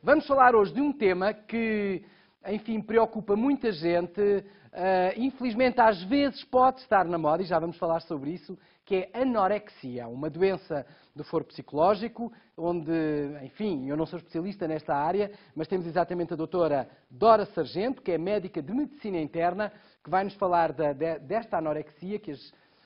Vamos falar hoje de um tema que, enfim, preocupa muita gente. Infelizmente, às vezes pode estar na moda, e já vamos falar sobre isso, que é anorexia, uma doença do foro psicológico, onde, enfim, eu não sou especialista nesta área, mas temos exatamente a doutora Dora Sargento, que é médica de medicina interna, que vai nos falar desta anorexia, que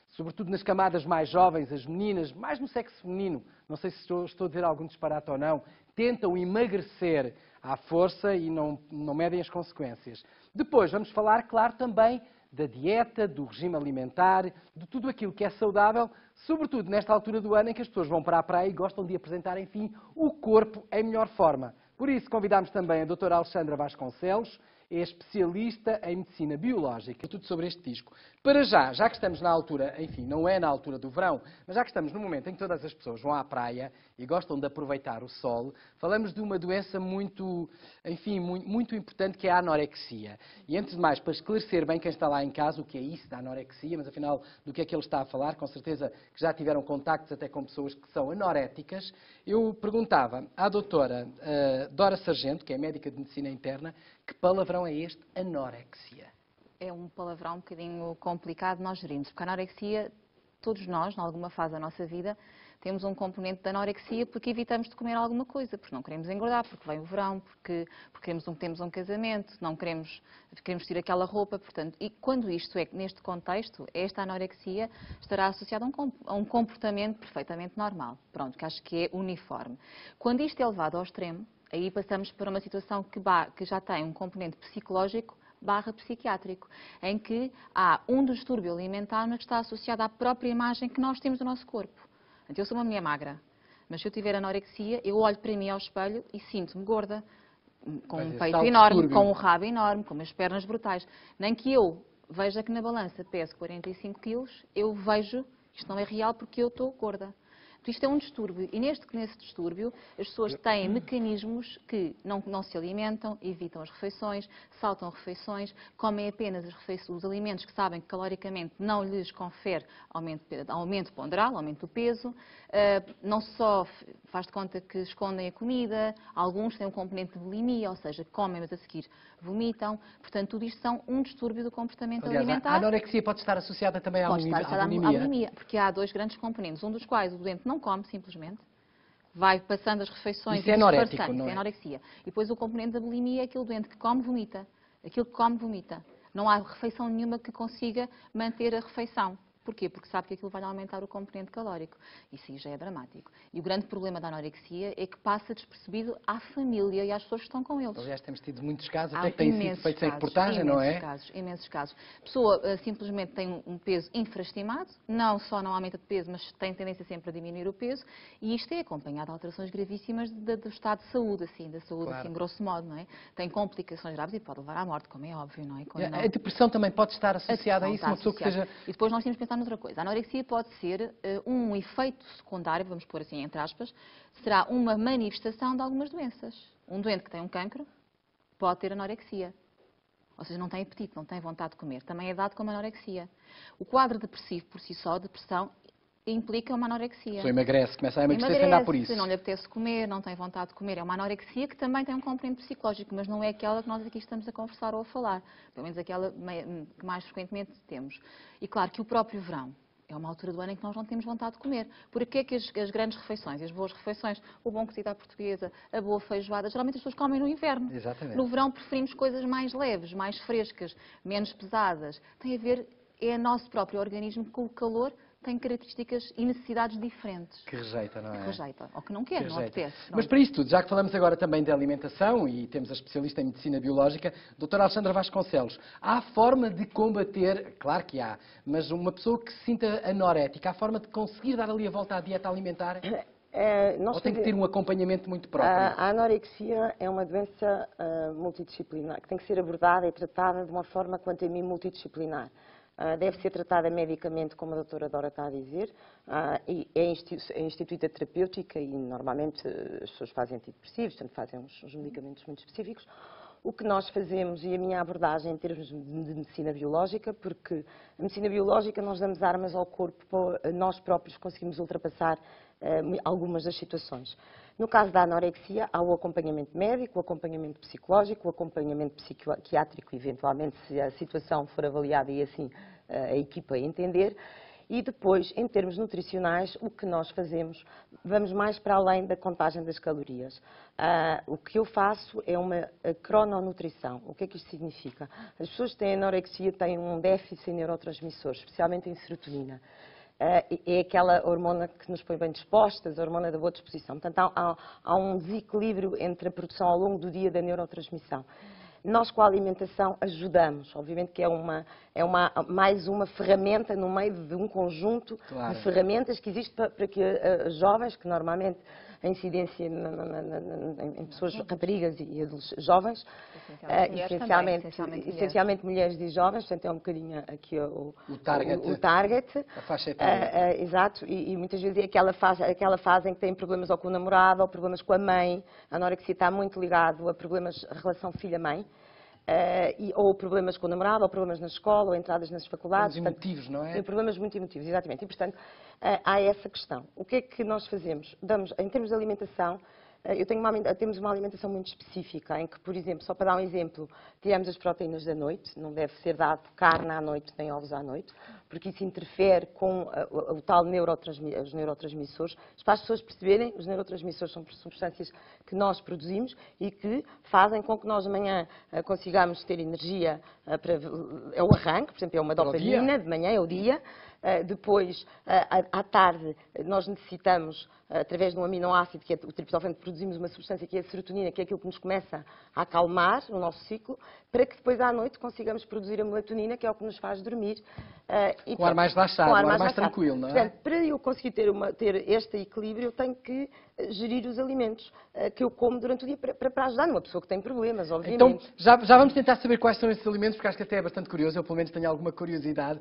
sobretudo nas camadas mais jovens, as meninas, mais no sexo feminino, não sei se estou a dizer algum disparate ou não, tentam emagrecer à força e não medem as consequências. Depois vamos falar, claro, também da dieta, do regime alimentar, de tudo aquilo que é saudável, sobretudo nesta altura do ano em que as pessoas vão para a praia e gostam de apresentar, enfim, o corpo em melhor forma. Por isso convidámos também a doutora Alexandra Vasconcelos, é especialista em medicina biológica, tudo sobre este disco. Para já que estamos na altura, enfim, não é na altura do verão, mas já que estamos no momento em que todas as pessoas vão à praia e gostam de aproveitar o sol, falamos de uma doença muito, enfim, muito importante, que é a anorexia. E antes de mais, para esclarecer bem quem está lá em casa o que é isso da anorexia, mas afinal do que é que ele está a falar, com certeza que já tiveram contactos até com pessoas que são anoréticas, eu perguntava à doutora Dora Sargento, que é médica de medicina interna, que palavrão é este, anorexia? É um palavrão um bocadinho complicado nós gerirmos, porque a anorexia, todos nós, em alguma fase da nossa vida, temos um componente de anorexia porque evitamos de comer alguma coisa, porque não queremos engordar, porque vem o verão, porque temos um casamento, não queremos vestir aquela roupa, portanto, e quando isto é neste contexto, esta anorexia estará associada a um comportamento perfeitamente normal, pronto, que acho que é uniforme. Quando isto é levado ao extremo, aí passamos para uma situação que já tem um componente psicológico / psiquiátrico, em que há um distúrbio alimentar, mas que está associado à própria imagem que nós temos do nosso corpo. Então, eu sou uma mulher magra, mas se eu tiver anorexia, eu olho para mim ao espelho e sinto-me gorda, com um peito enorme, com um rabo enorme, com umas pernas brutais. Nem que eu veja que na balança peso 45 quilos, eu vejo, isto não é real porque eu estou gorda. Isto é um distúrbio e nesse distúrbio as pessoas têm mecanismos que não se alimentam, evitam as refeições, saltam refeições, comem apenas os alimentos que sabem que caloricamente não lhes confere aumento ponderal, aumento do peso, não só faz de conta que escondem a comida, alguns têm um componente de bulimia, ou seja, comem mas a seguir vomitam, portanto tudo isto são um distúrbio do comportamento alimentar. A anorexia pode estar associada também à bulimia? Pode estar associada à bulimia, porque há dois grandes componentes, um dos quais o doente não come simplesmente, vai passando as refeições e disfarçando, isso é anorexia. E depois o componente da bulimia é aquele doente que come, vomita. Aquilo que come, vomita. Não há refeição nenhuma que consiga manter a refeição. Porquê? Porque sabe que aquilo vai aumentar o componente calórico. Isso aí já é dramático. E o grande problema da anorexia é que passa despercebido à família e às pessoas que estão com eles. Aliás, temos tido muitos casos, até que têm sido feitos em reportagem, não é? Imensos casos. A pessoa simplesmente tem um peso infraestimado, não só não aumenta de peso, mas tem tendência sempre a diminuir o peso, e isto é acompanhado de alterações gravíssimas do estado de saúde, assim, grosso modo, não é? Tem complicações graves e pode levar à morte, como é óbvio, não é? A depressão também pode estar associada a isso, uma pessoa que seja... E depois nós temos que pensar noutra coisa. A anorexia pode ser um efeito secundário, vamos pôr assim entre aspas, será uma manifestação de algumas doenças. Um doente que tem um cancro pode ter anorexia. Ou seja, não tem apetite, não tem vontade de comer. Também é dado como anorexia. O quadro depressivo por si só, depressão, implica uma anorexia. A pessoa emagrece, começa a emagrecer sem andar por isso. Não lhe apetece comer, não tem vontade de comer. É uma anorexia que também tem um componente psicológico, mas não é aquela que nós aqui estamos a conversar ou a falar. Pelo menos aquela que mais frequentemente temos. E claro que o próprio verão é uma altura do ano em que nós não temos vontade de comer. Por que é que as grandes refeições, as boas refeições, o bom cozido à portuguesa, a boa feijoada, geralmente as pessoas comem no inverno. Exatamente. No verão preferimos coisas mais leves, mais frescas, menos pesadas. Tem a ver, é nosso próprio organismo que o calor tem características e necessidades diferentes. Que rejeita, não é? Que rejeita, ou que não quer, não apetece. Mas para isso tudo, já que falamos agora também de alimentação e temos a especialista em medicina biológica, doutora Alexandra Vasconcelos, há forma de combater, claro que há, mas uma pessoa que se sinta anorética, há forma de conseguir dar ali a volta à dieta alimentar? Ou tem que ter um acompanhamento muito próprio? A anorexia é uma doença multidisciplinar, que tem que ser abordada e tratada de uma forma, quanto a mim, multidisciplinar. Deve ser tratada medicamente, como a doutora Dora está a dizer, e é instituída terapêutica e normalmente as pessoas fazem antidepressivos, portanto fazem uns medicamentos muito específicos. O que nós fazemos, e a minha abordagem em termos de medicina biológica, porque a medicina biológica nós damos armas ao corpo para nós próprios conseguimos ultrapassar algumas das situações. No caso da anorexia, há o acompanhamento médico, o acompanhamento psicológico, o acompanhamento psiquiátrico, eventualmente, se a situação for avaliada e assim a equipa entender. E depois, em termos nutricionais, o que nós fazemos, vamos mais para além da contagem das calorias. O que eu faço é uma crononutrição. O que é que isto significa? As pessoas que têm anorexia têm um déficit em neurotransmissores, especialmente em serotonina. É aquela hormona que nos põe bem dispostas, a hormona da boa disposição. Portanto, há um desequilíbrio entre a produção ao longo do dia da neurotransmissão. Nós, com a alimentação, ajudamos. Obviamente que é mais uma ferramenta no meio de um conjunto de ferramentas que existe para que as jovens, que normalmente a incidência em pessoas raparigas e jovens, essencialmente mulheres e jovens, portanto é um bocadinho aqui o target. A faixa etária. Exato, e muitas vezes é aquela fase em que têm problemas ou com o namorado ou problemas com a mãe. A anorexia está muito ligado a problemas de relação filha-mãe. Ou problemas com o namorado, ou problemas na escola, ou entradas nas faculdades. Problemas emotivos, não é? Problemas muito emotivos, exatamente. E, portanto, há essa questão. O que é que nós fazemos? Em termos de alimentação, temos uma alimentação muito específica, em que, por exemplo, só para dar um exemplo, tiramos as proteínas da noite, não deve ser dado carne à noite nem ovos à noite, porque isso interfere com o tal os neurotransmissores. Para as pessoas perceberem, os neurotransmissores são substâncias que nós produzimos e que fazem com que nós de manhã consigamos ter energia é o arranque, por exemplo, é uma dopamina, de manhã é o dia. Depois, à tarde, nós necessitamos, através de um aminoácido, que é o triptofano, produzimos uma substância que é a serotonina, que é aquilo que nos começa a acalmar o nosso ciclo, para que depois à noite consigamos produzir a melatonina, que é o que nos faz dormir. Com o ar mais relaxado, com o ar mais tranquilo, não é? Portanto, para eu conseguir ter este equilíbrio, eu tenho que gerir os alimentos que eu como durante o dia para ajudar numa pessoa que tem problemas, obviamente. Então, já vamos tentar saber quais são esses alimentos, porque acho que até é bastante curioso, eu pelo menos tenho alguma curiosidade.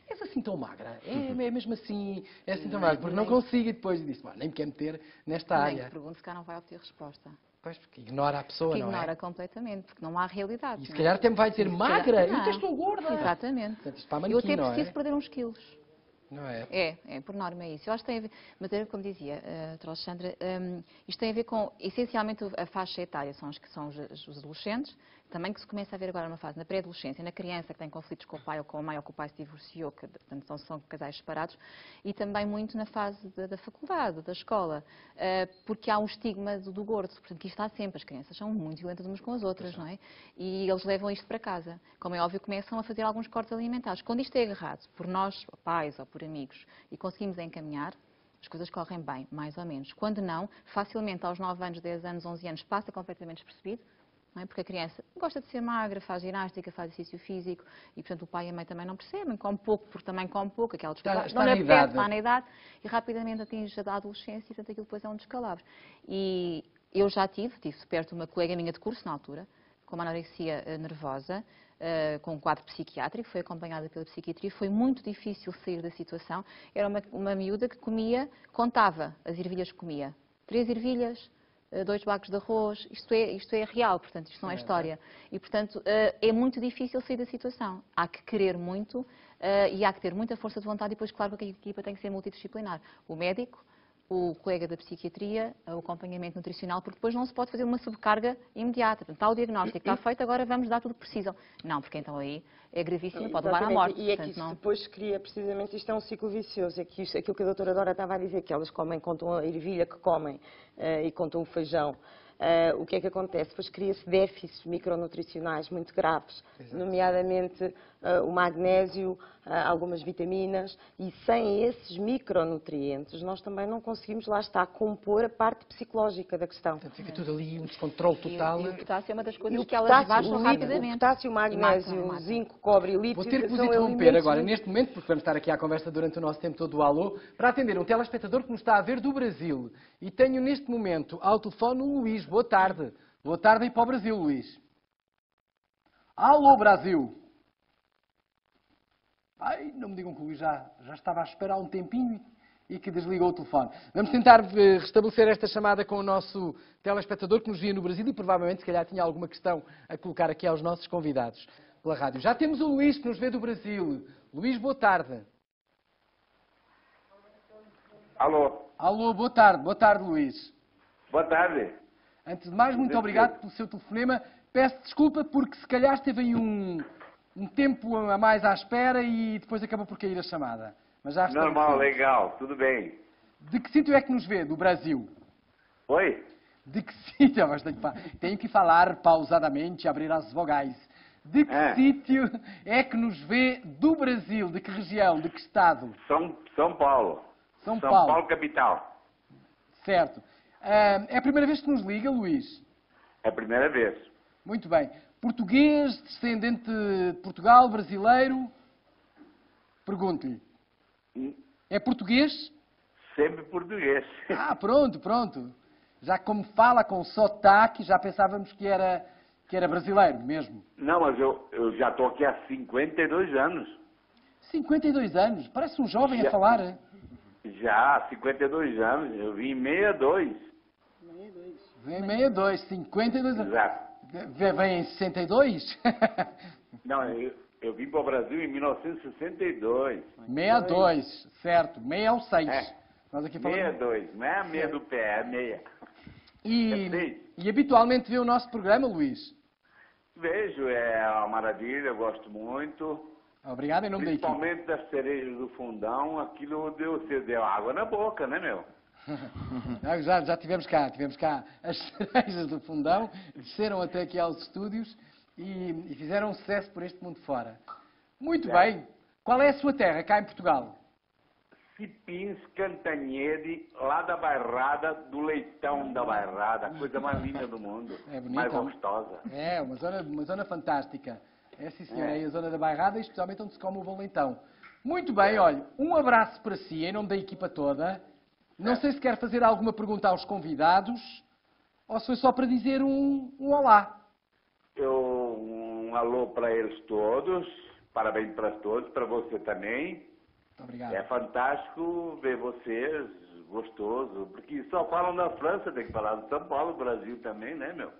És assim tão magra? É mesmo assim? É assim tão magra? Porque não consigo e depois disse, nem me quero meter nesta área. Nem te pergunto, se cá não vai obter resposta. Pois, porque ignora a pessoa, porque não é? ignora completamente, porque não há realidade. E se calhar até me vai dizer magra, eu até estou gorda. Exatamente. Portanto, eu até preciso perder uns quilos. Não é? Por norma é isso. Eu acho que tem a ver, mas como dizia a doutora Alexandra, isto tem a ver com, essencialmente, a faixa etária, são os adolescentes, também que se começa a ver agora numa fase, na pré-adolescência, na criança que tem conflitos com o pai ou com a mãe, ou que o pai se divorciou, que portanto, são casais separados, e também muito na fase da faculdade, da escola, porque há um estigma do gordo, portanto, que isto está sempre, as crianças são muito violentas umas com as outras, não é? E eles levam isto para casa. Como é óbvio, começam a fazer alguns cortes alimentares. Quando isto é agarrado por nós, pais ou por amigos, e conseguimos encaminhar, as coisas correm bem, mais ou menos. Quando não, facilmente aos 9 anos, 10 anos, 11 anos, passa completamente despercebido, não é? Porque a criança gosta de ser magra, faz ginástica, faz exercício físico, e portanto o pai e a mãe também não percebem, come pouco, porque também come pouco, aquela desculpa, está na idade, e rapidamente atinge a adolescência, e portanto aquilo depois é um descalabro. E eu já tive perto uma colega minha de curso na altura, com uma anorexia nervosa, com um quadro psiquiátrico, foi acompanhada pela psiquiatria, foi muito difícil sair da situação. Era uma miúda que contava as ervilhas que comia. 3 ervilhas, 2 bagos de arroz, isto é real, portanto, isto não é história. E, portanto, é muito difícil sair da situação. Há que querer muito e há que ter muita força de vontade e depois, claro, que a equipa tem que ser multidisciplinar. O médico, o colega da psiquiatria, o acompanhamento nutricional, porque depois não se pode fazer uma sobrecarga imediata. Portanto, está o diagnóstico, está feito, agora vamos dar tudo o que precisam. Não, porque então aí é gravíssimo, pode levar à morte. E é que isso depois cria, precisamente, isto é um ciclo vicioso. É que aquilo que a doutora Dora estava a dizer, que elas contam a ervilha que comem e contam o feijão. O que é que acontece? Depois cria-se déficits micronutricionais muito graves, nomeadamente o magnésio, algumas vitaminas, e sem esses micronutrientes nós também não conseguimos, lá está, compor a parte psicológica da questão. Portanto, fica tudo ali, um descontrole total. E o potássio é uma das coisas que elas baixam rapidamente. O potássio, o magnésio, o zinco, cobre e lítio. Vou ter que vos interromper agora, neste momento, porque vamos estar aqui à conversa durante o nosso tempo todo do Alô, para atender um telespectador que nos está a ver do Brasil. E tenho neste momento ao telefone o Luís. Boa tarde. Boa tarde e para o Brasil, Luís. Alô, Brasil. Ai, não me digam que o Luís já estava a esperar um tempinho e que desligou o telefone. Vamos tentar restabelecer esta chamada com o nosso telespectador que nos via no Brasil e provavelmente, se calhar, tinha alguma questão a colocar aqui aos nossos convidados pela rádio. Já temos o Luís que nos vê do Brasil. Luís, boa tarde. Alô. Alô, boa tarde. Boa tarde, Luís. Boa tarde. Antes de mais, muito obrigado pelo seu telefonema. Peço desculpa porque se calhar esteve aí um tempo a mais à espera e depois acabou por cair a chamada. Mas já está. Normal, legal, tudo bem. De que sítio é que nos vê? Do Brasil? Oi? De que sítio? Mas tenho que falar pausadamente, abrir as vogais. De que sítio é que nos vê do Brasil? De que região? De que estado? São Paulo. São São Paulo. Paulo, capital. Certo. É a primeira vez que nos liga, Luís? É a primeira vez. Muito bem. Português, descendente de Portugal, brasileiro? Pergunto-lhe. É português? Sempre português. Ah, pronto, pronto. Já como fala com sotaque, já pensávamos que era brasileiro mesmo. Não, mas eu já estou aqui há 52 anos. 52 anos? Parece um jovem Já. a falar. Já, há 52 anos. Eu vim em 62. Vem em 62, 52 anos. Exato. Vem em 62? Não, eu vim para o Brasil em 1962. 62, certo. 66. É. Nós aqui falamos... 62, não é a meia do pé, é a meia. E, É seis. e habitualmente vê o nosso programa, Luís? Vejo, é uma maravilha, eu gosto muito. Obrigado em nome da equipe. Principalmente das cerejas do fundão, aquilo deu água na boca, né, meu? Já tivemos cá as cerejas do fundão, desceram até aqui aos estúdios e fizeram um sucesso por este mundo fora. Muito bem. Qual é a sua terra cá em Portugal? Cipins Cantanhede, lá da Bairrada, do Leitão da Bairrada, a coisa mais linda do mundo, É bonito, mais não? gostosa. É, uma zona fantástica. É sim, senhora, aí a zona da Bairrada, especialmente onde se come o bom leitão. Muito bem, olha, um abraço para si, em nome da equipa toda. Não sei se quer fazer alguma pergunta aos convidados ou se foi só para dizer um olá. Um alô para eles todos, parabéns para todos, para você também. Muito obrigado. É fantástico ver vocês, gostoso, porque só falam da França, tem que falar do São Paulo, Brasil também, né, meu?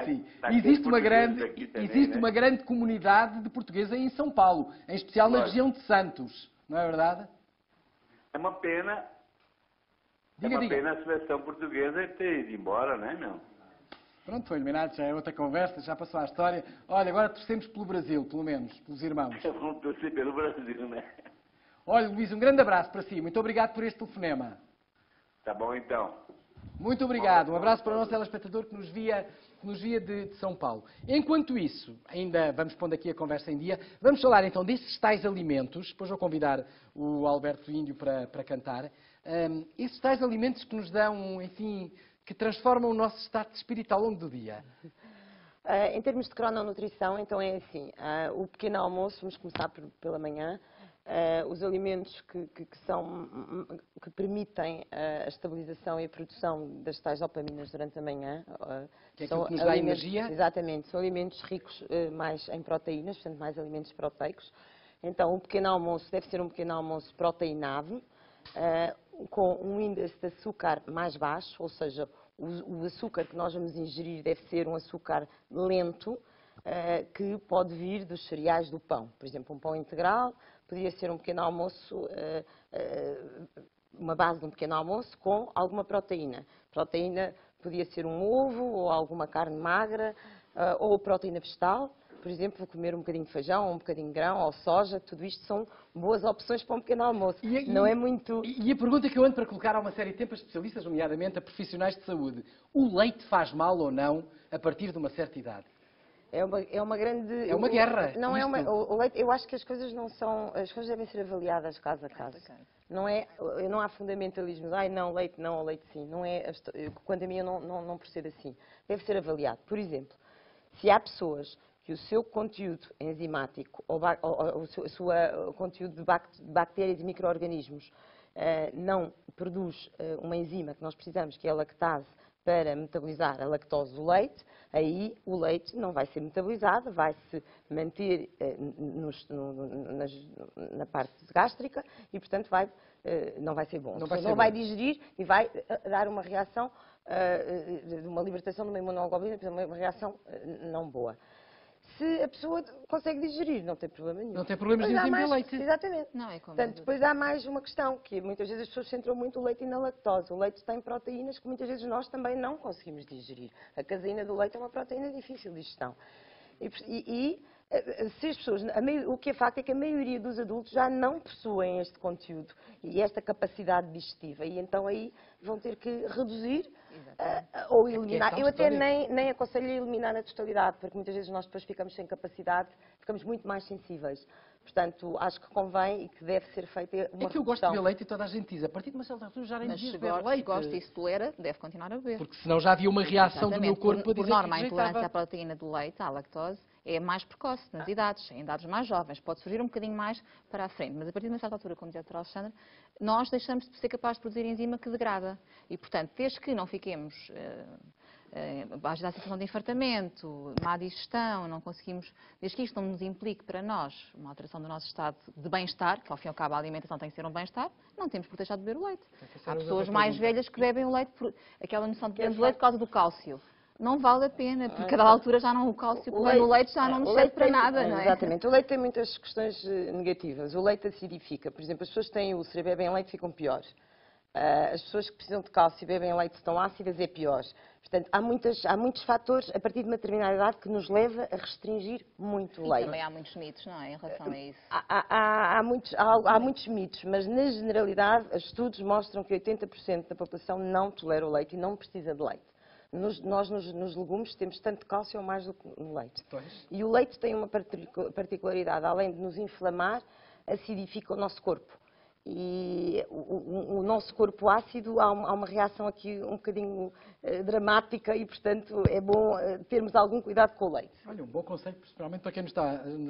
Assim, Tá existe cheio uma de grande, portugueses aqui também, existe né? uma grande comunidade de portugueses aí em São Paulo, em especial na Lógico. região de Santos, não é verdade? É uma pena, Diga. pena a seleção portuguesa ter ido embora, né, meu? Pronto, foi eliminado, já é outra conversa, já passou a história. Olha, agora torcemos pelo Brasil, pelo menos, pelos irmãos. Vamos torcer pelo Brasil, né? Olha, Luís, um grande abraço para si. Muito obrigado por este telefonema. Tá bom, então. Muito obrigado. Um abraço para o nosso telespectador que nos via de São Paulo. Enquanto isso, ainda vamos pondo aqui a conversa em dia, vamos falar então desses tais alimentos, depois vou convidar o Alberto Índio para cantar, esses tais alimentos que nos dão, enfim, que transformam o nosso estado de espírito ao longo do dia. Em termos de crononutrição, então é assim, o pequeno almoço, vamos começar pela manhã, os alimentos que permitem a estabilização e a produção das tais dopaminas durante a manhã. Que é aquilo que nos dá energia? Exatamente, são alimentos ricos mais em proteínas, portanto mais alimentos proteicos. Então o pequeno almoço deve ser um pequeno almoço proteinado, com um índice de açúcar mais baixo, ou seja, o açúcar que nós vamos ingerir deve ser um açúcar lento, que pode vir dos cereais do pão. Por exemplo, um pão integral, poderia ser um pequeno almoço, uma base de um pequeno almoço com alguma proteína. Proteína podia ser um ovo ou alguma carne magra, ou proteína vegetal. Por exemplo, vou comer um bocadinho de feijão, um bocadinho de grão ou soja. Tudo isto são boas opções para um pequeno almoço. Não é muito... E a pergunta que eu ando para colocar a uma série de tempo a especialistas, nomeadamente a profissionais de saúde. O leite faz mal ou não a partir de uma certa idade? É uma grande... É uma guerra. Não é uma, o leite, eu acho que as coisas não são... As coisas devem ser avaliadas caso a caso. Não há fundamentalismos. Ai, não, leite não, ou leite sim. Não é, quanto a mim, eu não procedo assim. Deve ser avaliado. Por exemplo, se há pessoas que o seu conteúdo enzimático ou o seu conteúdo de bactérias e micro-organismos não produz uma enzima que nós precisamos, que é a lactase, para metabolizar a lactose do leite, aí o leite não vai ser metabolizado, vai-se manter na parte gástrica e, portanto, não vai ser bom. Não vai digerir e vai dar uma reação, uma libertação de uma imunoglobulina, uma reação não boa. Se a pessoa consegue digerir, não tem problema nenhum. Não tem problemas de enzima em leite. Exatamente. Não, é como Portanto, depois há mais uma questão, que muitas vezes as pessoas centram muito o leite na lactose. O leite tem proteínas que muitas vezes nós também não conseguimos digerir. A caseína do leite é uma proteína difícil de digestão. Se as pessoas, o que é facto é que a maioria dos adultos já não possuem este conteúdo e esta capacidade digestiva. E então aí vão ter que reduzir ou eliminar. Eu até nem aconselho a eliminar na totalidade, porque muitas vezes nós depois ficamos sem capacidade, ficamos muito mais sensíveis. Portanto, acho que convém e que deve ser feita uma redução. É que eu gosto de beber leite e toda a gente diz, a partir de uma certa altura já nem devias beber leite. Se gosta e se tolera, deve continuar a beber. Porque senão já havia uma reação do meu corpo a dizer por norma, que a intolerância à proteína do leite, à lactose, é mais precoce nas idades, em idades mais jovens. Pode surgir um bocadinho mais para a frente. Mas a partir de uma certa altura, como dizia a doutora Alexandra, nós deixamos de ser capazes de produzir enzima que degrada. E, portanto, desde que não fiquemos baixa da sensação de infartamento, má digestão, não conseguimos, desde que isto não nos implique para nós uma alteração do nosso estado de bem-estar, que ao fim e ao cabo a alimentação tem que ser um bem-estar, não temos por deixar de beber o leite. Há pessoas mais velhas que bebem o leite por aquela noção de beber o leite por causa do cálcio. Não vale a pena, porque a cada altura já não, o cálcio que vem no leite já não nos serve para nada, não é? Exatamente. O leite tem muitas questões negativas. O leite acidifica. Por exemplo, as pessoas que têm úlcera e bebem leite ficam piores. As pessoas que precisam de cálcio e bebem leite estão ácidas é pior. Portanto, há muitos fatores, a partir de uma determinada idade, que nos leva a restringir muito o leite. E também há muitos mitos, não é, em relação a isso? Há muitos mitos, mas na generalidade, os estudos mostram que 80% da população não tolera o leite e não precisa de leite. Nós, nos legumes, temos tanto cálcio ou mais do que no leite. Pois. E o leite tem uma particularidade, além de nos inflamar, acidifica o nosso corpo. E o nosso corpo ácido, há uma reação aqui um bocadinho dramática e, portanto, é bom termos algum cuidado com o leite. Olha, um bom conselho, principalmente para quem nos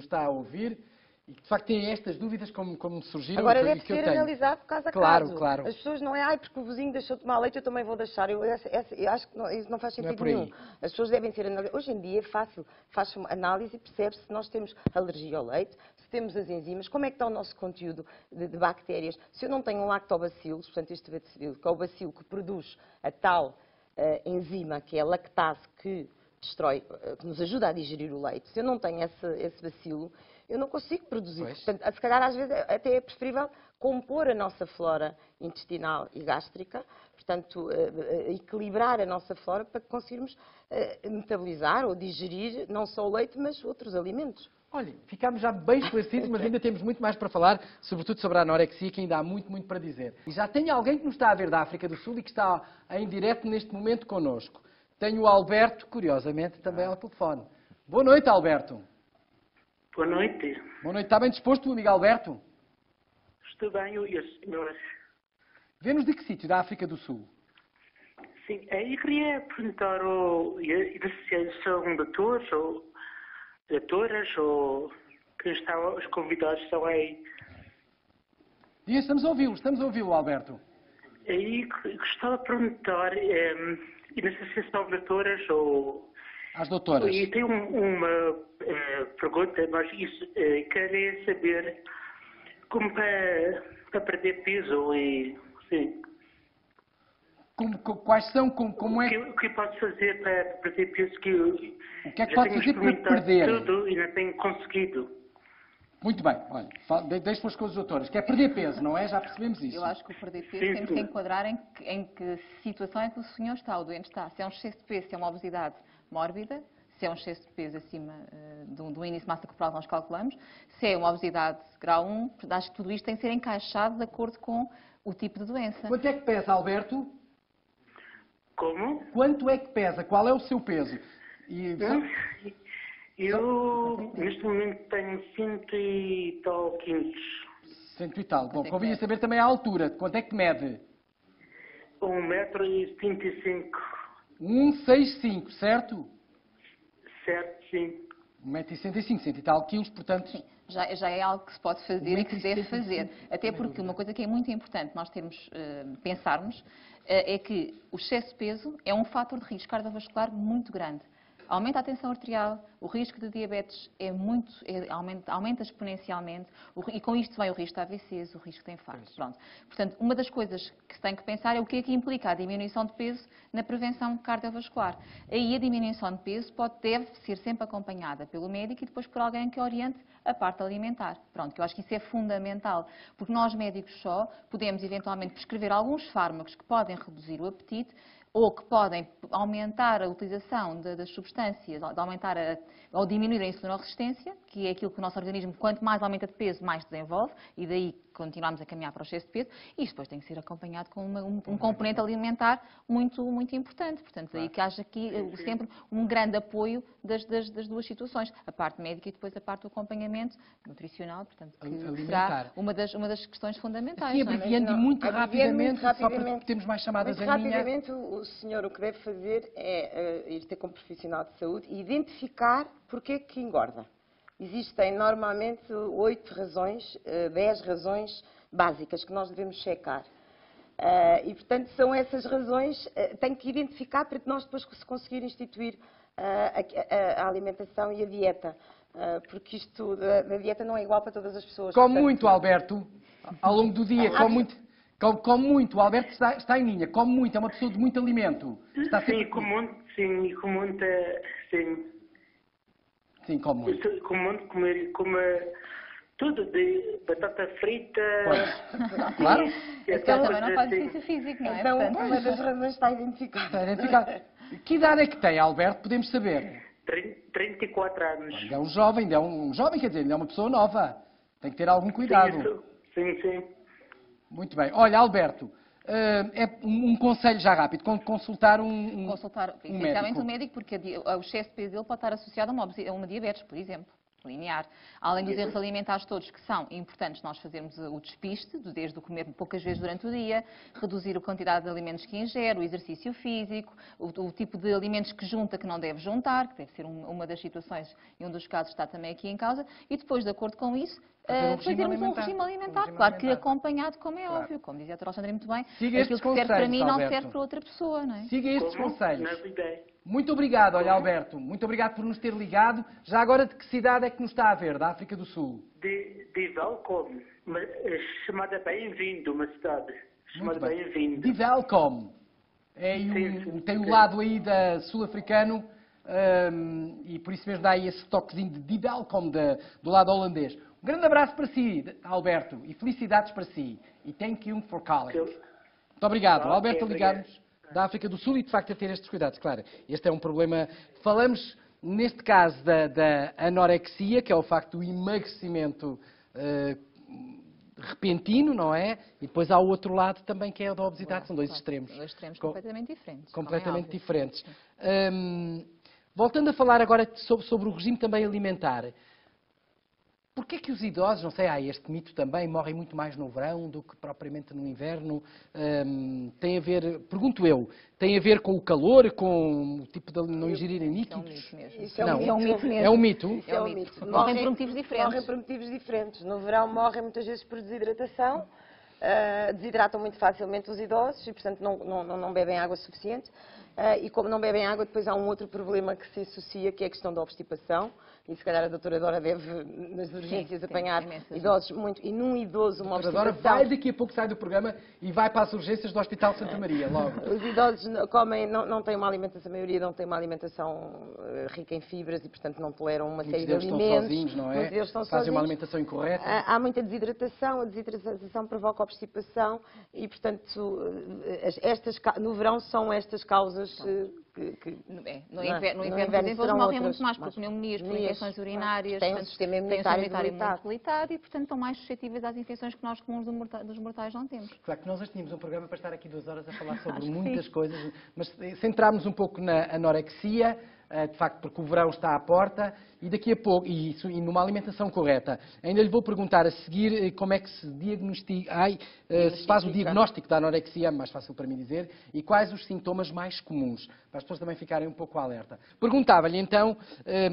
está a ouvir e que, de facto, tem estas dúvidas como surgiram. Agora deve ser analisado caso a caso. Claro. As pessoas não é, porque o vizinho deixou de tomar leite, eu também vou deixar. Eu acho que isso não faz sentido nenhum. As pessoas devem ser analisadas. Hoje em dia é fácil, faz-se uma análise e percebe-se se nós temos alergia ao leite, se temos as enzimas, como é que está o nosso conteúdo de bactérias. Se eu não tenho um lactobacillus, portanto este bacilo, que é o bacilo que produz a tal enzima, que é a lactase, que nos ajuda a digerir o leite, se eu não tenho esse bacilo, eu não consigo produzir. Pois. Portanto, se calhar, às vezes, até é preferível compor a nossa flora intestinal e gástrica, portanto, equilibrar a nossa flora para que conseguirmos metabolizar ou digerir não só o leite, mas outros alimentos. Olha, ficámos já bem esclarecidos, mas ainda temos muito mais para falar, sobretudo sobre a anorexia, que ainda há muito para dizer. E já tenho alguém que nos está a ver da África do Sul e que está em direto neste momento connosco. Tenho o Alberto, curiosamente, também ao telefone. Boa noite, Alberto. Boa noite. Boa noite. Está bem disposto, amigo Alberto? Estou bem, e as senhoras? Vê-nos de que sítio da África do Sul? Sim, eu queria perguntar se são doutores ou doutoras ou quem está, os convidados estão aí. E estamos a ouvi-lo, Alberto. Aí gostava de perguntar, e não sei se são doutoras ou... Às doutoras. E tenho uma pergunta, mas isso, queria saber como para perder peso e sim. Quais são, como é... O que posso fazer para perder peso? O que é que pode fazer para perder? Tudo e não tenho conseguido. Muito bem, olha, deixe pelas coisas doutoras. Quer perder peso, não é? Já percebemos isso. Eu acho que o perder peso temos que enquadrar em que situação é que o senhor está, o doente está. Se é um excesso de peso, se é uma obesidade mórbida, se é um excesso de peso acima do índice de massa corporal que nós calculamos, se é uma obesidade grau 1, acho que tudo isto tem que ser encaixado de acordo com o tipo de doença. Quanto é que pesa, Alberto? Como? Quanto é que pesa? Qual é o seu peso? Eu, neste momento, tenho 100 e tal quilos. 100 e tal. Bom, convinha saber também a altura. Quanto é que mede? 1,75 m. 1,65, certo? Certo, sim. 1,65 m, 100 e tal quilos, portanto... Sim, já é algo que se pode fazer e que se deve fazer. Até porque uma coisa que é muito importante nós pensarmos é que o excesso de peso é um fator de risco cardiovascular muito grande. Aumenta a tensão arterial, o risco de diabetes aumenta exponencialmente e com isto vem o risco de AVCs, o risco de infarto. Pronto. Portanto, uma das coisas que se tem que pensar é o que é que implica a diminuição de peso na prevenção cardiovascular. Aí a diminuição de peso deve ser sempre acompanhada pelo médico e depois por alguém que oriente a parte alimentar. Pronto, que eu acho que isso é fundamental, porque nós médicos só podemos eventualmente prescrever alguns fármacos que podem reduzir o apetite, ou que podem aumentar a utilização das substâncias, ou diminuir a insulinoresistência, que é aquilo que o nosso organismo, quanto mais aumenta de peso, mais desenvolve, e daí continuamos a caminhar para o excesso de peso, e isto depois tem que ser acompanhado com um componente alimentar muito, muito importante. Portanto, daí que haja aqui sempre um grande apoio das duas situações, a parte médica e depois a parte do acompanhamento nutricional, portanto, que será uma das questões fundamentais. Sim, abreviando muito rapidamente, só para termos mais chamadas muito a linha. rapidamente, o senhor o que deve fazer é ir ter com um profissional de saúde e identificar porque é que engorda. Existem normalmente 8 razões, 10 razões básicas que nós devemos checar. E, portanto, são essas razões, tem que identificar para que nós depois conseguir instituir a alimentação e a dieta. Porque isto da dieta não é igual para todas as pessoas. Come muito, Alberto, ao longo do dia, come muito. Come muito, o Alberto está em linha, come muito, é uma pessoa de muito alimento. Está sempre... Sim, com muita, sim. Sim, come muito. Come tudo, de batata frita. Pois. Claro. Esse cara também não faz exercício físico, não é? Então, Portanto, uma das razões está identificada. Está identificado. Que idade é que tem, Alberto? Podemos saber. 34 anos. Ainda é um jovem, quer dizer, ainda é uma pessoa nova. Tem que ter algum cuidado. Sim. Muito bem. Olha, Alberto, é um conselho já rápido, consultar consultar um essencialmente um médico, porque o excesso de peso dele pode estar associado a uma diabetes, por exemplo, linear. Além dos erros alimentares todos que são importantes nós fazermos o despiste, desde o comer poucas vezes durante o dia, reduzir a quantidade de alimentos que ingere, o exercício físico, o tipo de alimentos que junta que não deve juntar, que deve ser uma das situações e um dos casos está também aqui em causa, e depois, de acordo com isso, fazermos um regime alimentar. Claro que acompanhado, como é óbvio, como dizia a Dra. Alexandra muito bem, aquilo que serve para mim não serve para outra pessoa, não é? Siga estes conselhos. Não ideia. Muito obrigado, olha, Alberto. Muito obrigado por nos ter ligado. Já agora, de que cidade é que nos está a ver? Da África do Sul? De Welcome, chamada Bem-vindo, uma cidade. Chamada Bem-vindo. De Welcome. Tem o lado aí da sul-africano e por isso mesmo dá aí esse toquezinho de Welcome do lado holandês. Um grande abraço para si, Alberto, e felicidades para si. E thank you for calling. Muito obrigado. O Alberto a ligar-nos da África do Sul e, de facto, a ter estes cuidados. Claro, este é um problema... Falamos, neste caso, da anorexia, que é o facto do emagrecimento repentino, não é? E depois há o outro lado também, que é o da obesidade. São dois extremos. Dois extremos completamente diferentes. Completamente diferentes. Voltando a falar agora sobre o regime também alimentar. Porquê é que os idosos, não sei, há este mito também, morrem muito mais no verão do que propriamente no inverno? Tem a ver, pergunto eu, tem a ver com o calor, com o tipo de não ingerirem líquidos? Isso é um mito mesmo. É um mito? Isso é um mito. Morrem por motivos diferentes. Morrem por motivos diferentes. No verão morrem muitas vezes por desidratação. Desidratam muito facilmente os idosos e, portanto, não bebem água suficiente. E como não bebem água, depois há um outro problema que se associa, que é a questão da obstipação. E se calhar a doutora Dora deve, nas urgências, apanhar idosos muito... E num idoso uma obstipação... A doutora Dora daqui a pouco sai do programa e vai para as urgências do Hospital Santa Maria, logo. Os idosos comem, não têm uma alimentação, a maioria não tem uma alimentação rica em fibras e, portanto, não toleram uma série de alimentos. Muitos deles estão sozinhos, não é? Muitos deles estão Fazem sozinhos. uma alimentação incorreta. Há muita desidratação, a desidratação provoca obstipação e, portanto, no verão são estas causas... No inverno, por exemplo, eles morrem muito mais por pneumonias, por infecções urinárias, têm um sistema imunitário muito debilitado e, portanto, estão mais suscetíveis às infecções que nós comuns dos mortais não temos. Claro que nós hoje tínhamos um programa para estar aqui 2 horas a falar sobre muitas coisas, mas centrámos um pouco na anorexia, de facto, porque o verão está à porta, e daqui a pouco, e numa alimentação correta. Ainda lhe vou perguntar a seguir como é que se diagnostica, se faz o diagnóstico da anorexia, mais fácil para mim dizer, e quais os sintomas mais comuns, para as pessoas também ficarem um pouco alerta. Perguntava-lhe então,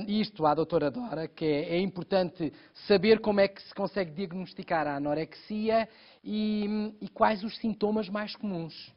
isto à doutora Dora, que é importante saber como é que se consegue diagnosticar a anorexia e quais os sintomas mais comuns.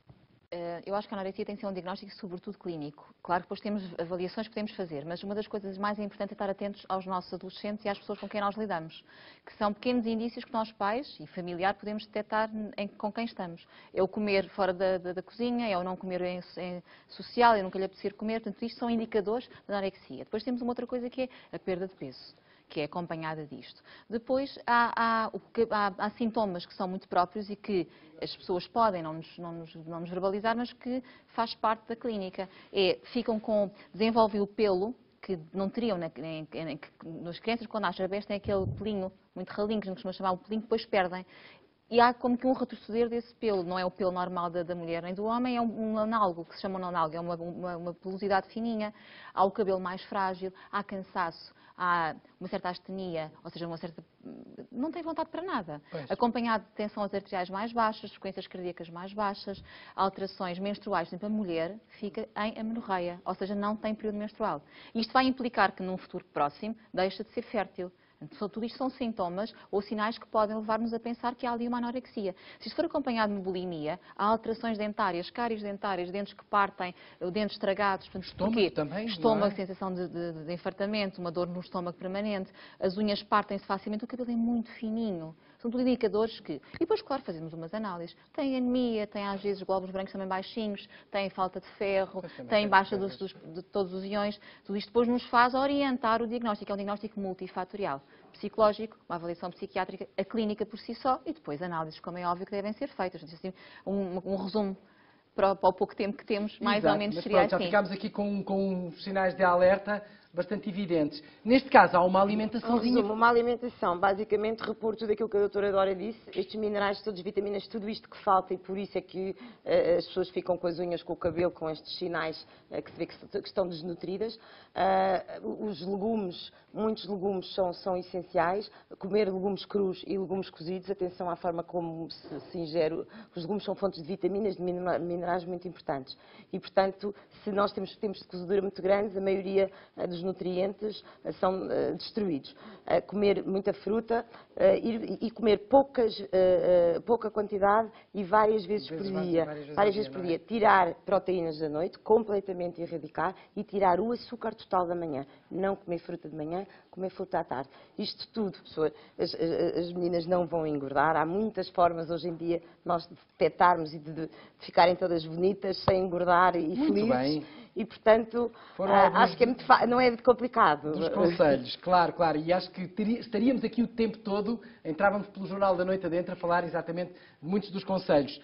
Eu acho que a anorexia tem que ser um diagnóstico sobretudo clínico. Claro que depois temos avaliações que podemos fazer, mas uma das coisas mais importantes é estar atentos aos nossos adolescentes e às pessoas com quem nós lidamos, que são pequenos indícios que nós pais e familiar podemos detectar com quem estamos. É o comer fora da cozinha, é o não comer em social, é nunca lhe apetecer comer, portanto isto são indicadores da anorexia. Depois temos uma outra coisa que é a perda de peso, que é acompanhada disto. Depois, há sintomas que são muito próprios e que as pessoas podem não nos verbalizar, mas que faz parte da clínica. Desenvolvem o pelo, que não teriam nas crianças, quando nascem bebés, têm aquele pelinho muito ralinho, que a gente costuma chamar o pelinho, que depois perdem. E há como que um retroceder desse pelo. Não é o pelo normal da mulher nem do homem, é um análogo, que se chama um análogo, é uma pelosidade fininha. Há o cabelo mais frágil, há cansaço, há uma certa astenia, ou seja, não tem vontade para nada. Pois. Acompanhado de tensões arteriais mais baixas, frequências cardíacas mais baixas, alterações menstruais. Por exemplo, a mulher fica em amenorreia, ou seja, não tem período menstrual. Isto vai implicar que num futuro próximo deixa de ser fértil. Então, tudo isto são sintomas ou sinais que podem levar-nos a pensar que há ali uma anorexia. Se isto for acompanhado de bulimia, há alterações dentárias, cáries dentárias, dentes que partem, dentes estragados. Portanto, Estômago também, estômago, não é? sensação de infartamento, uma dor no estômago permanente, as unhas partem-se facilmente, o cabelo é muito fininho. São tudo indicadores que... E depois, claro, fazemos umas análises. Tem anemia, tem às vezes glóbulos brancos também baixinhos, tem falta de ferro, tem baixa de todos os iões. Tudo isto depois nos faz orientar o diagnóstico. É um diagnóstico multifatorial. Psicológico, uma avaliação psiquiátrica, a clínica por si só e depois análises, como é óbvio, que devem ser feitas. Assim, um resumo para o pouco tempo que temos, mais Exato, ou menos mas seria pronto, assim. já ficámos aqui com sinais de alerta bastante evidentes. Neste caso, há uma alimentaçãozinha... Uma alimentação, basicamente repor tudo aquilo que a doutora Dora disse, estes minerais todos, vitaminas, tudo isto que falta, e por isso é que as pessoas ficam com as unhas, com o cabelo, com estes sinais que se vê que estão desnutridas. Os legumes, muitos legumes são essenciais. Comer legumes crus e legumes cozidos, atenção à forma como se ingere. Os legumes são fontes de vitaminas, de minerais muito importantes. E, portanto, se nós temos de cozedura muito grandes, a maioria dos nutrientes são destruídos. Comer muita fruta e comer pouca quantidade e várias vezes por dia. Várias vezes por dia. Tirar proteínas da noite, completamente erradicar, e tirar o açúcar total da manhã. Não comer fruta de manhã, comer fruta à tarde. Isto tudo, as meninas não vão engordar. Há muitas formas hoje em dia nós de detectarmos e de ficarem todas bonitas, sem engordar e Muito felizes. bem. E, portanto, acho que não é complicado. Dos conselhos, claro. E acho que estaríamos aqui o tempo todo, entrávamos pelo Jornal da Noite adentro a falar exatamente de muitos dos conselhos.